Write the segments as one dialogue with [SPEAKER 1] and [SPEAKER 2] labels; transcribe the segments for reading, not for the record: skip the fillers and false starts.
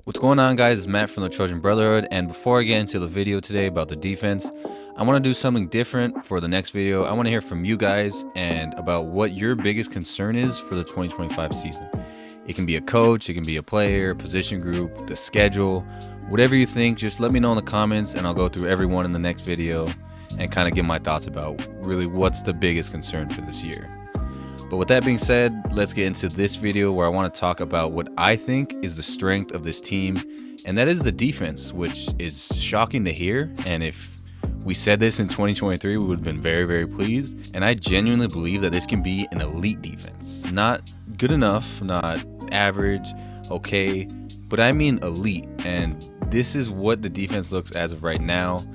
[SPEAKER 1] What's going on, guys? It's Matt from the Trojan Brotherhood, and before I get into the video today about the defense, I want to do something different for the next video. I want to hear from you guys and about what your biggest concern is for the 2025 season. It can be a coach, it can be a player, position group, the schedule, whatever you think. Just let me know in the comments and I'll go through every one in the next video and kind of give my thoughts about really what's the biggest concern for this year. But with that being said, let's get into this video where I want to talk about what I think is the strength of this team, and that is the defense, which is shocking to hear. And if we said this in 2023, we would have been very, very pleased. And I genuinely believe that this can be an elite defense. Not good enough, not average, okay, but I mean elite. And this is what the defense looks as of right now.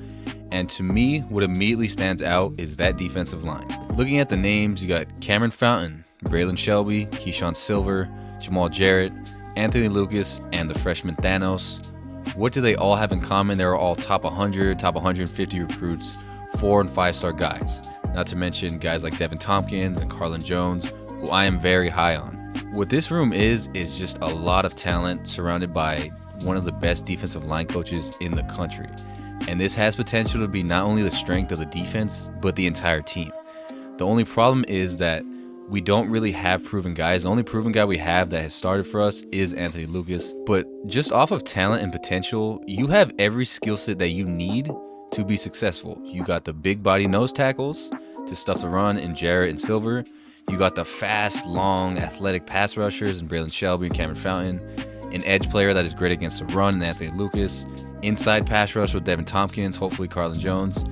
[SPEAKER 1] And to me, what immediately stands out is that defensive line. Looking at the names, you got Cameron Fountain, Braylon Shelby, Keyshawn Silver, Jamal Jarrett, Anthony Lucas, and the freshman Thanos. What do they all have in common? They're all top 100, top 150 recruits, 4- and 5-star guys. Not to mention guys like Devin Tompkins and Carlin Jones, who I am very high on. What this room is just a lot of talent surrounded by one of the best defensive line coaches in the country. And this has potential to be not only the strength of the defense, but the entire team. The only problem is that we don't really have proven guys. The only proven guy we have that has started for us is Anthony Lucas. But just off of talent and potential, you have every skill set that you need to be successful. You got the big body nose tackles to stuff the run in Jarrett and Silver. You got the fast, long, athletic pass rushers in Braylon Shelby and Cameron Fountain. An edge player that is great against the run in Anthony Lucas. Inside pass rush with Devin Tompkins, hopefully Carlin Jones.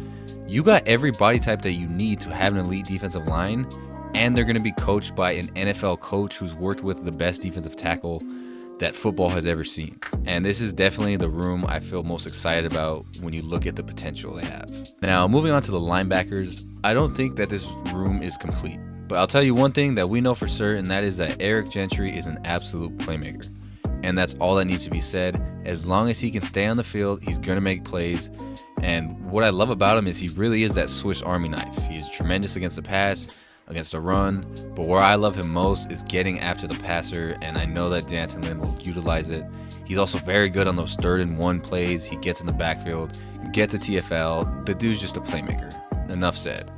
[SPEAKER 1] You got every body type that you need to have an elite defensive line, and they're going to be coached by an NFL coach who's worked with the best defensive tackle that football has ever seen. And this is definitely the room I feel most excited about when you look at the potential they have. Now, moving on to the linebackers, I don't think that this room is complete. But I'll tell you one thing that we know for certain, that is that Eric Gentry is an absolute playmaker. And that's all that needs to be said. As long as he can stay on the field, he's going to make plays. And what I love about him is he really is that Swiss Army knife. He's tremendous against the pass, against the run. But where I love him most is getting after the passer. And I know that D'Anton Lynn will utilize it. He's also very good on those 3rd and 1 plays. He gets in the backfield, gets a TFL. The dude's just a playmaker. Enough said.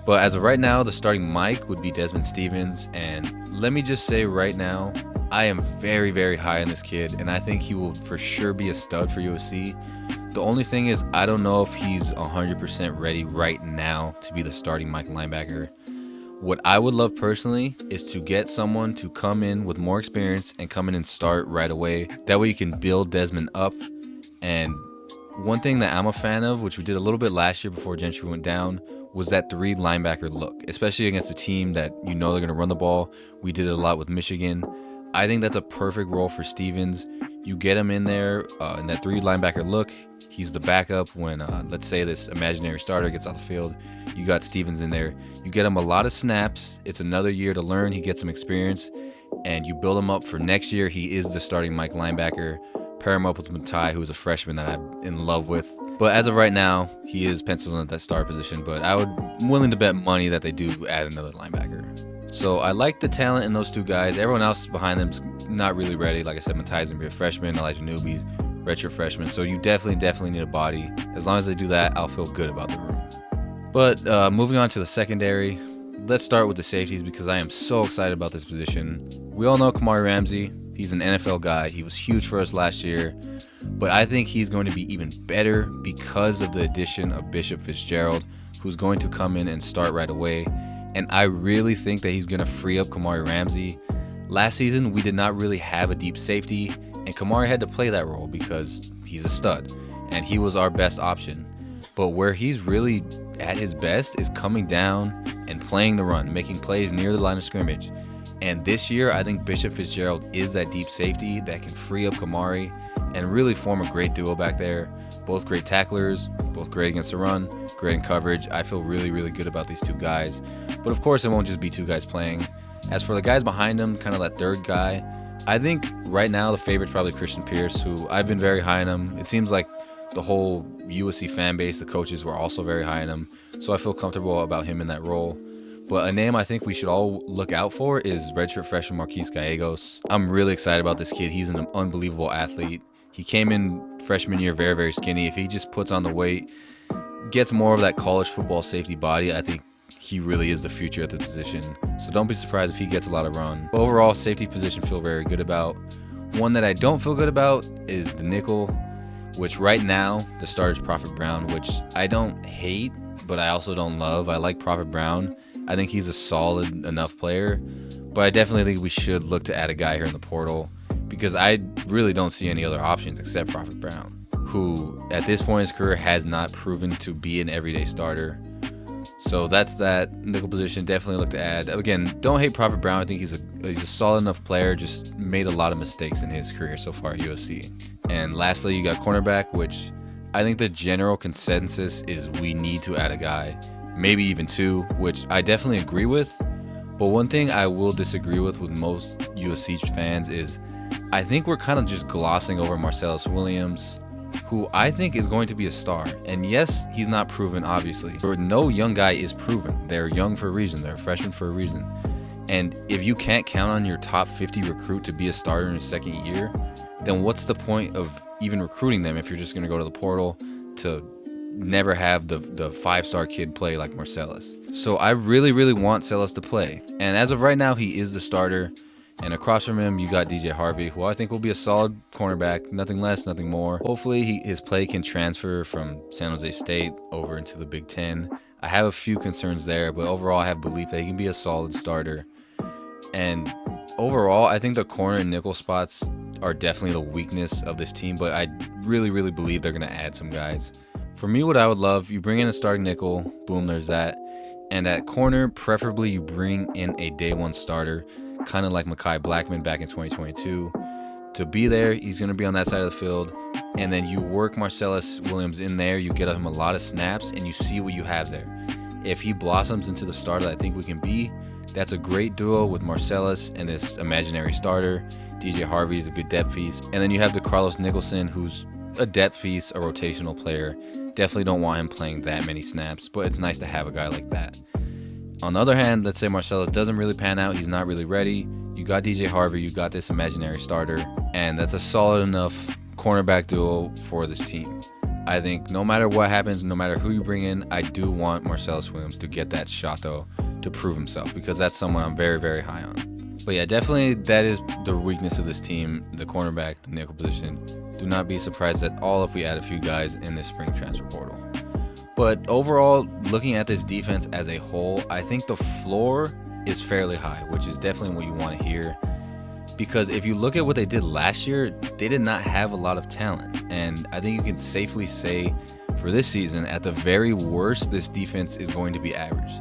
[SPEAKER 1] But as of right now, the starting Mike would be Desmond Stevens. And let me just say right now, I am very, very high on this kid, and I think he will for sure be a stud for USC. The only thing is, I don't know if he's 100% ready right now to be the starting Mike linebacker. What I would love personally is to get someone to come in with more experience and come in and start right away. That way you can build Desmond up. And one thing that I'm a fan of, which we did a little bit last year before Gentry went down, was that 3 linebacker look, especially against a team that you know they're going to run the ball. We did it a lot with Michigan. I think that's a perfect role for Stevens. You get him in there in that 3 linebacker look. He's the backup when, let's say, this imaginary starter gets off the field. You got Stevens in there. You get him a lot of snaps. It's another year to learn. He gets some experience. And you build him up for next year. He is the starting Mike linebacker. Pair him up with Matai, who's a freshman that I'm in love with. But as of right now, he is penciled in at that star position. But I'm willing to bet money that they do add another linebacker. So I like the talent in those 2 guys. Everyone else behind them's not really ready. Like I said, Matai's going to be a freshman. Elijah Newby's redshirt freshman. So you definitely need a body. As long as they do that, I'll feel good about the room. But moving on to the secondary, let's start with the safeties because I am so excited about this position. We all know Kamari Ramsey. He's an NFL guy. He was huge for us last year. But I think he's going to be even better because of the addition of Bishop Fitzgerald, who's going to come in and start right away. And I really think that he's going to free up Kamari Ramsey. Last season, we did not really have a deep safety, and Kamari had to play that role because he's a stud, and he was our best option. But where he's really at his best is coming down and playing the run, making plays near the line of scrimmage. And this year, I think Bishop Fitzgerald is that deep safety that can free up Kamari and really form a great duo back there. Both great tacklers, both great against the run, great in coverage. I feel really, really good about these 2 guys. But of course, it won't just be 2 guys playing. As for the guys behind him, kind of that 3rd guy, I think right now the favorite's probably Christian Pierce, who I've been very high on him. It seems like the whole USC fan base, the coaches were also very high on him. So I feel comfortable about him in that role. But a name I think we should all look out for is redshirt freshman Marquise Gallegos. I'm really excited about this kid. He's an unbelievable athlete. He came in freshman year very, very skinny. If he just puts on the weight, gets more of that college football safety body, I think he really is the future at the position. So don't be surprised if he gets a lot of run. Overall, safety position feel very good about. One that I don't feel good about is the nickel, which right now the starter is Prophet Brown, which I don't hate, but I also don't love. I like Prophet Brown. I think he's a solid enough player, but I definitely think we should look to add a guy here in the portal because I really don't see any other options except Prophet Brown, who at this point in his career has not proven to be an everyday starter. So that's that nickel position. Definitely look to add. Again, don't hate Prophet Brown. I think he's a solid enough player, just made a lot of mistakes in his career so far at USC. And lastly, you got cornerback, which I think the general consensus is we need to add a guy, maybe even two, which I definitely agree with. But one thing I will disagree with most USC fans is I think we're kind of just glossing over Marcellus Williams, who I think is going to be a star. And yes, he's not proven, obviously. But no young guy is proven. They're young for a reason. They're freshmen for a reason. And if you can't count on your top 50 recruit to be a starter in his second year, then what's the point of even recruiting them if you're just going to go to the portal to never have the five-star kid play like Marcellus? So I really, really want Marcellus to play. And as of right now, he is the starter. And across from him, you got DJ Harvey, who I think will be a solid cornerback, nothing less, nothing more. Hopefully, his play can transfer from San Jose State over into the Big Ten. I have a few concerns there, but overall, I have belief that he can be a solid starter. And overall, I think the corner and nickel spots are definitely the weakness of this team, but I really, really believe they're going to add some guys. For me, what I would love, you bring in a starting nickel, boom, there's that. And at corner, preferably you bring in a day one starter, kind of like Mekhi Blackman back in 2022. To be there, he's going to be on that side of the field. And then you work Marcellus Williams in there, you get him a lot of snaps, and you see what you have there. If he blossoms into the starter that I think we can be, that's a great duo with Marcellus and this imaginary starter. DJ Harvey is a good depth piece. And then you have the Carlos Nicholson, who's a depth piece, a rotational player. Definitely don't want him playing that many snaps, but it's nice to have a guy like that. On the other hand, let's say Marcellus doesn't really pan out, he's not really ready. You got DJ Harvey, you got this imaginary starter, and that's a solid enough cornerback duo for this team. I think no matter what happens, no matter who you bring in, I do want Marcellus Williams to get that shot, though, to prove himself, because that's someone I'm very, very high on. But yeah, definitely that is the weakness of this team, the cornerback, the nickel position. Do not be surprised at all if we add a few guys in this spring transfer portal. But overall, looking at this defense as a whole, I think the floor is fairly high, which is definitely what you want to hear. Because if you look at what they did last year, they did not have a lot of talent. And I think you can safely say for this season, at the very worst, this defense is going to be average.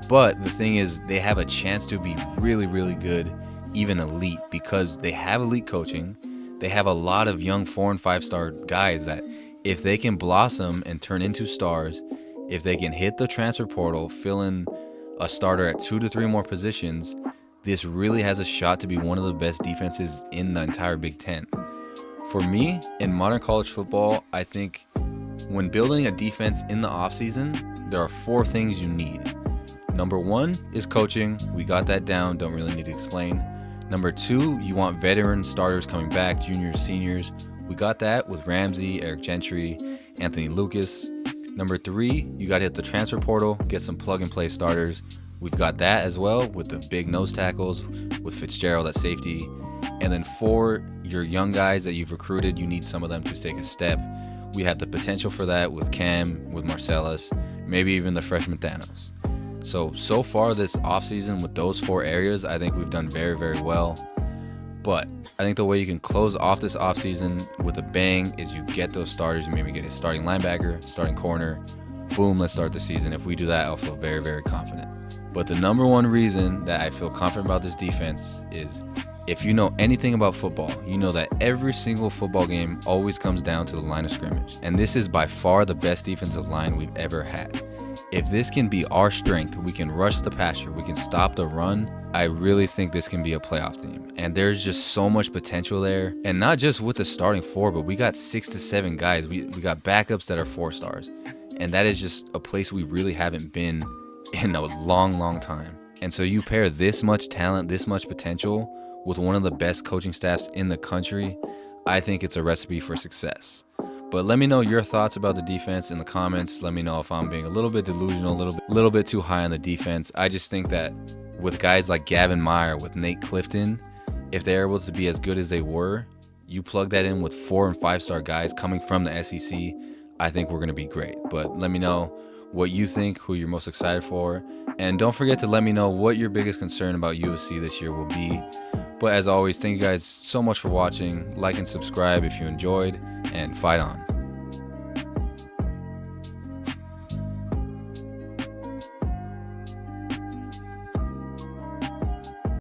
[SPEAKER 1] But the thing is, they have a chance to be really, really good, even elite, because they have elite coaching. They have a lot of young 4- and 5-star guys that if they can blossom and turn into stars, if they can hit the transfer portal, fill in a starter at 2 to 3 more positions, this really has a shot to be one of the best defenses in the entire Big Ten. For me, in modern college football, I think when building a defense in the offseason, there are 4 things you need. Number 1 is coaching. We got that down, don't really need to explain. Number 2, you want veteran starters coming back, juniors, seniors. We got that with Ramsey, Eric Gentry, Anthony Lucas. Number 3, you got to hit the transfer portal, get some plug-and-play starters. We've got that as well with the big nose tackles, with Fitzgerald at safety. And then 4, your young guys that you've recruited, you need some of them to take a step. We have the potential for that with Cam, with Marcellus, maybe even the freshman Thanos. So far this offseason with those 4 areas, I think we've done very, very well. But I think the way you can close off this offseason with a bang is you get those starters. You maybe get a starting linebacker, starting corner. Boom, let's start the season. If we do that, I'll feel very, very confident. But the number 1 reason that I feel confident about this defense is if you know anything about football, you know that every single football game always comes down to the line of scrimmage. And this is by far the best defensive line we've ever had. If this can be our strength, we can rush the passer, we can stop the run, I really think this can be a playoff team. And there's just so much potential there. And not just with the starting 4, but we got 6 to 7 guys. We got backups that are 4 stars. And that is just a place we really haven't been in a long, long time. And so you pair this much talent, this much potential with one of the best coaching staffs in the country, I think it's a recipe for success. But let me know your thoughts about the defense in the comments. Let me know if I'm being a little bit delusional, a little bit too high on the defense. I just think that with guys like Gavin Meyer, with Nate Clifton, if they're able to be as good as they were, you plug that in with 4- and 5-star guys coming from the SEC, I think we're going to be great. But let me know what you think, who you're most excited for. And don't forget to let me know what your biggest concern about USC this year will be. But as always, thank you guys so much for watching. Like and subscribe if you enjoyed, and fight on.